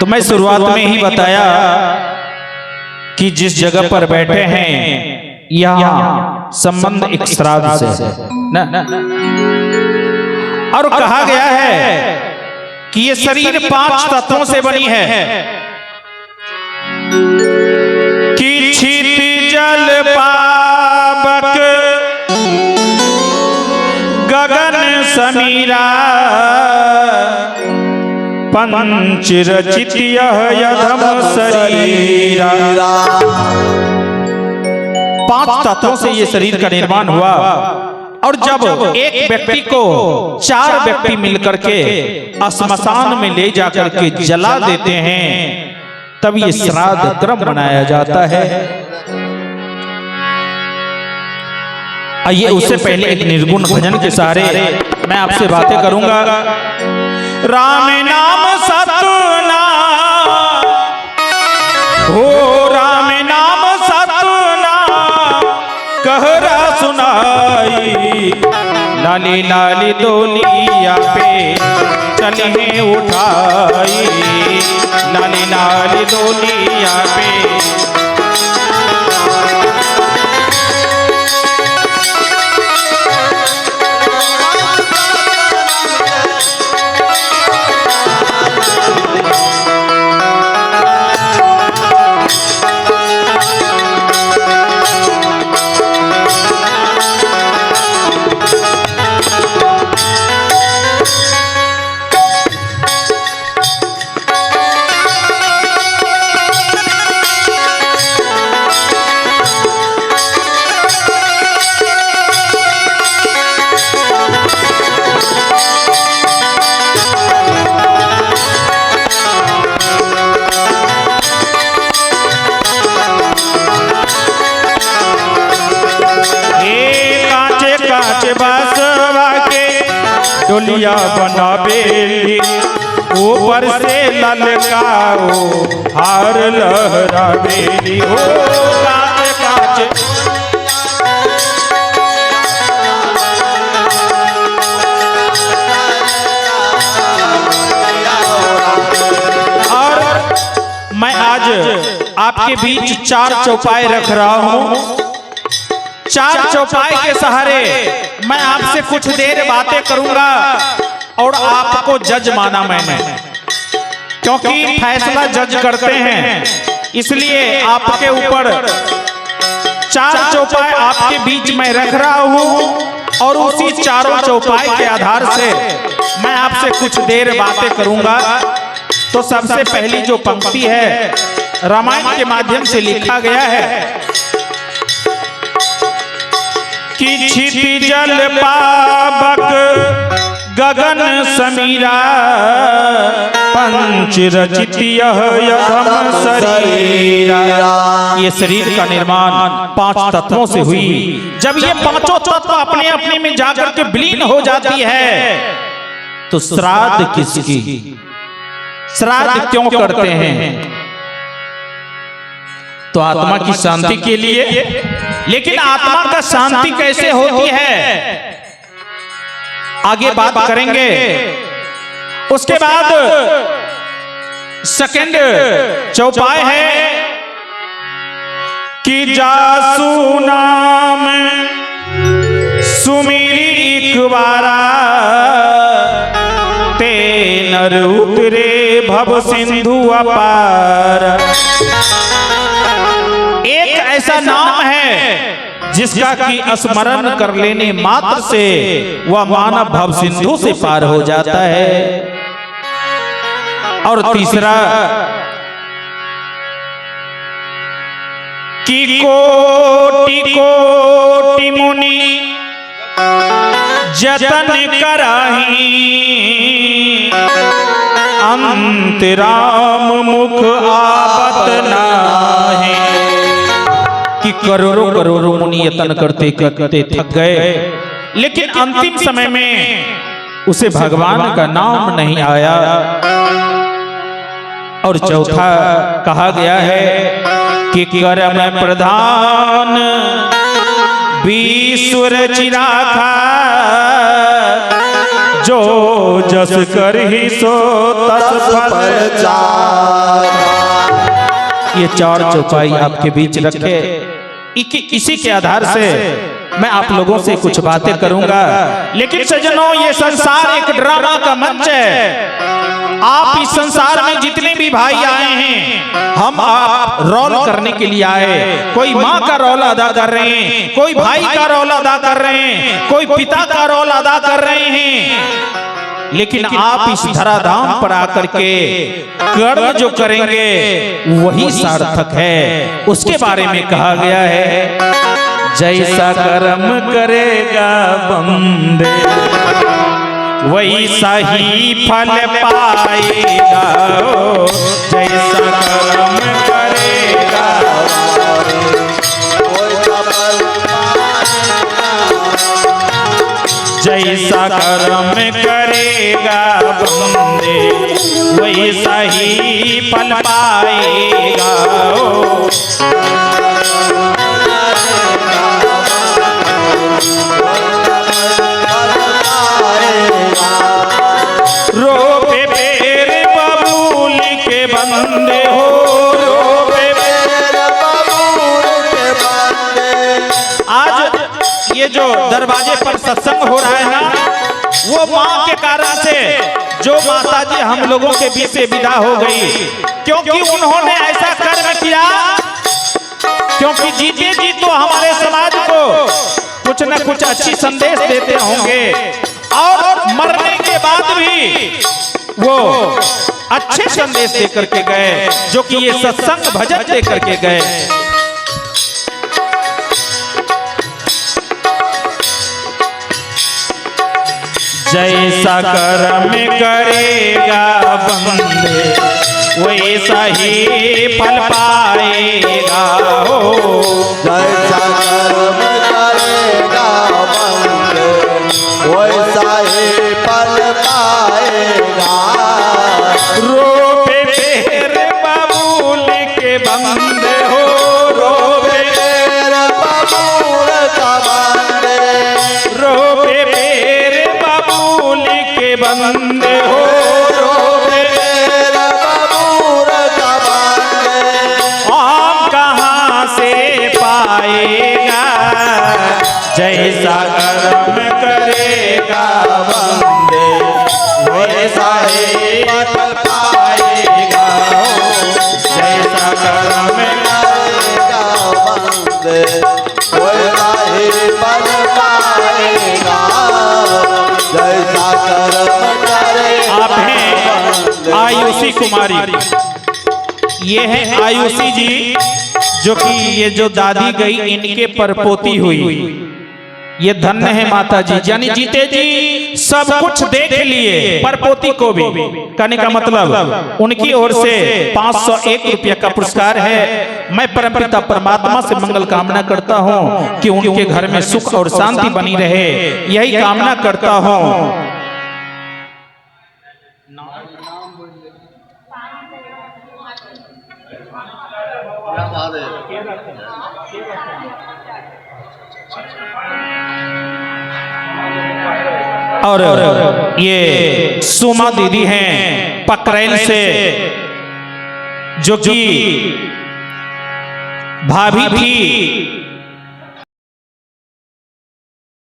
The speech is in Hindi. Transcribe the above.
तो मैं शुरुआत में ही बताया कि जिस जगह पर बैठे हैं यहाँ संबंध एक श्राद्ध से ना। और कहा गया है कि ये शरीर 5 तत्वों से बनी है कि क्षिति जल पावक गगन समीरा पंच रचित यधम शरीरा। 5 तत्वों से ये शरीर का निर्माण हुआ। और जब एक व्यक्ति को 4 व्यक्ति मिलकर के श्मशान में ले जाकर के जला देते हैं तब ये श्राद्ध क्रम मनाया जाता है। आइए उससे पहले एक निर्गुण भजन के सहारे मैं आपसे बातें करूंगा। राम नाम सतना हो, राम नाम सतना कहरा सुनाई, लाली लाली डोलिया पे चले उठाई, लाली लाली डोलिया पे। डोलिया बना बेली ऊपर से ललकाओ हार लहरा बेली हो, कांच कांच और मैं आज आपके बीच 4 चौपाई रख रहा हूं। 4 चौपाई के सहारे मैं आपसे कुछ देर बातें करूंगा और आपको जज माना मैंने, क्योंकि फैसला जज करते हैं, इसलिए आपके ऊपर 4 चौपाई आपके बीच में रख रहा हूं और उसी 4 चौपाई के आधार से मैं आपसे कुछ देर बातें करूंगा। तो सबसे पहली जो पंक्ति है रामायण के माध्यम से लिखा गया है कि क्षिति जल पावक गगन समीरा पंच रचित यधम शरीरा। ये शरीर का निर्माण 5 तत्वों से हुई। जब ये 5 तत्व अपने अपने में जाकर के विलीन हो जाती है तो श्राद्ध किसकी, श्राद्ध क्यों करते हैं? तो आत्मा की शांति के लिए। लेकिन आत्मा का शांति कैसे होती है आगे बात करेंगे। उसके बाद सेकंड चौपाई है कि जासु नाम सुमिरी इकबारा ते नर उतरे भव सिंधु अपार। एक ऐसा नाम है जिसका कि स्मरण कर लेने मात्र से वह मानव भव सिंधु से पार हो जाता है। और तीसरा कि कोटि कोटि मुनि जतन कराही, अंतराम मुख आवत नाहि। कि करोड़ों करोड़ों मुनि यतन करते करते थक गए, लेकिन अंतिम समय में उसे भगवान का नाम नहीं आया। और चौथा कहा गया है कि कर्म प्रधान विश्वर चिराखा जो जस कर ही सो तस फल जाना। ये चार चौपाई आपके बीच रखे, इसी के आधार से मैं आप लोगों से कुछ बातें करूंगा। लेकिन सज्जनों, ये संसार एक ड्रामा का मंच है। आप इस संसार में जितने भी भाई आए हैं, हम आप रोल करने के लिए आए। कोई माँ का रोल अदा कर रहे हैं, कोई भाई का रोल अदा कर रहे हैं, कोई पिता का रोल अदा कर रहे हैं। लेकिन आप इस धराधाम पर आकर के कर्म जो करेंगे वही सार्थक है। उसके बारे में कहा गया है, जैसा कर्म करेगा बंदे वैसा ही फल पाएगा। जैसा कर्म करेगा जैसा कर्म करेगा बंदे वैसा ही फल पाएगा। रोपे पेर बबूल के बंदे हो, रोपे पेर बबूल के बंदे। आज ये जो दरवाजे पर सत्संग हो रहा है ना, वो माँ के कारण से जो माता जी हम लोगों के बीच से विदा हो गई, क्योंकि उन्होंने ऐसा कर्म किया। क्योंकि जीते जी तो हमारे समाज को कुछ न कुछ अच्छी संदेश देते होंगे, और मरने के बाद भी वो अच्छे संदेश दे करके गए, जो कि ये सत्संग भजन दे करके गए। जैसा कर्म करेगा बंदे वैसा ही फल पाएगा। हो जैसा कर्म करेगा बंदे वैसा ही फल पाएगा। रोपे पेर बबूल के बंदे हो, रोपे पेर बबूल का बंदे, रोपे पेर बबूल के बंदे हो, रोपे पेर बबूल का बंदे। आम कहाँ से पाएगा। जैसा कर्म करेगा बंदे वैसा ही फल पाएगा। जैसा कर्म करेगा बंदे वैसा ही फल पाएगा। जैसा कर्म करेगा। आप हैं आयुषी कुमारी, ये है आयुषी जी, जो कि ये जो दादी गई इनके परपोती हुई। ये धन्य है माता जी, यानी जीते जी सब कुछ देख लिए, परपोती को भी। कहने का मतलब उनकी ओर से 501 रुपया का पुरस्कार है। मैं परमपिता परमात्मा से मंगल कामना करता हूँ कि उनके घर में सुख और शांति बनी रहे, यही कामना करता हूँ। और ये सुमा दीदी हैं पकरैल से, जो कि भाभी थी